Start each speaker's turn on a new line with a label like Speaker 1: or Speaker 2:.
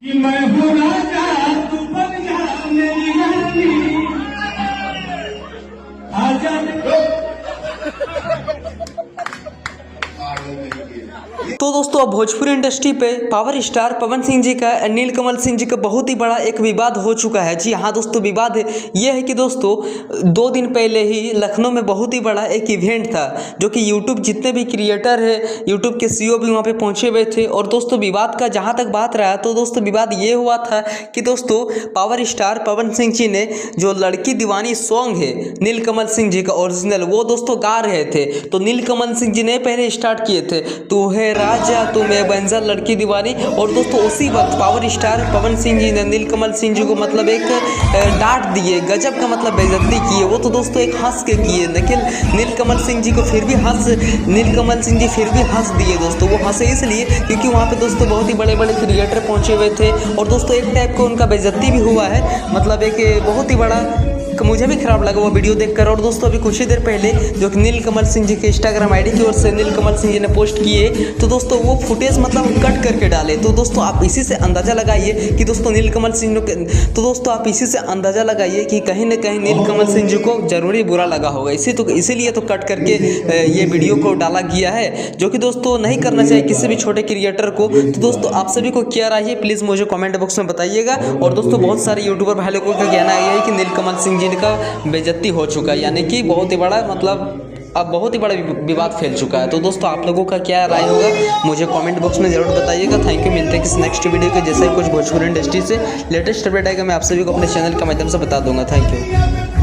Speaker 1: कि मैं हूँ राजा तू बन जा मेरी रानी आजा।
Speaker 2: तो दोस्तों अब भोजपुरी इंडस्ट्री पे पावर स्टार पवन सिंह जी का नीलकमल सिंह जी का बहुत ही बड़ा एक विवाद हो चुका है। जी हाँ दोस्तों, विवाद ये है कि दोस्तों 2 दिन पहले ही लखनऊ में बहुत ही बड़ा एक इवेंट था, जो कि यूट्यूब जितने भी क्रिएटर है, यूट्यूब के सीईओ भी वहाँ पे पहुँचे हुए थे। और दोस्तों विवाद का जहाँ तक बात रहा तो दोस्तों विवाद ये हुआ था कि दोस्तों पावर स्टार पवन सिंह जी ने जो लड़की दीवानी सॉन्ग है नीलकमल सिंह जी का ओरिजिनल, वो दोस्तों गा रहे थे। तो नीलकमल सिंह जी ने पहले स्टार्ट किए थे, तू है राजा तू मैं बंजा लड़की दीवानी। और दोस्तों उसी वक्त पावर स्टार पवन सिंह जी ने नीलकमल सिंह जी को मतलब एक डांट दिए, गजब का मतलब बेइज्जती किए। वो तो दोस्तों एक हंस के किए, लेकिन नीलकमल सिंह जी को फिर भी नीलकमल सिंह जी फिर भी हंस दिए। दोस्तों वो हंसे इसलिए क्योंकि वहाँ पे दोस्तों बहुत ही बड़े बड़े क्रिएटर पहुँचे हुए थे और दोस्तों एक टाइप का उनका बेइज्जती भी हुआ है, मतलब एक बहुत ही बड़ा। मुझे भी खराब लगा वो वीडियो देखकर। और दोस्तों अभी कुछ ही देर पहले जो कि नीलकमल सिंह जी के इंस्टाग्राम आईडी की ओर से नीलकमल सिंह जी ने पोस्ट किए, तो दोस्तों वो फुटेज मतलब कट करके डाले। तो दोस्तों आप इसी से अंदाज़ा लगाइए कि दोस्तों नीलकमल सिंह तो दोस्तों आप इसी से अंदाज़ा लगाइए कि कहीं ना कहीं नीलकमल सिंह जी को जरूरी बुरा लगा होगा, इसीलिए तो कट करके ये वीडियो को डाला गया है, जो कि दोस्तों नहीं करना चाहिए किसी भी छोटे क्रिएटर को। तो दोस्तों आप सभी को क्या राय है प्लीज़ मुझे कमेंट बॉक्स में बताइएगा। और दोस्तों बहुत सारे यूट्यूबर भाई लोगों का कहना है कि नीलकमल सिंह जी का बेइज्जती हो चुका है, यानी कि बहुत ही बड़ा मतलब अब बहुत ही बड़ा विवाद फैल चुका है। तो दोस्तों आप लोगों का क्या राय होगा मुझे कमेंट बॉक्स में जरूर बताइएगा। थैंक यू, मिलते हैं किसी नेक्स्ट वीडियो के। जैसे ही कुछ भोजपुरी इंडस्ट्री से लेटेस्ट अपडेट आएगा मैं आप सभी को अपने चैनल के माध्यम से बता दूंगा। Thank you.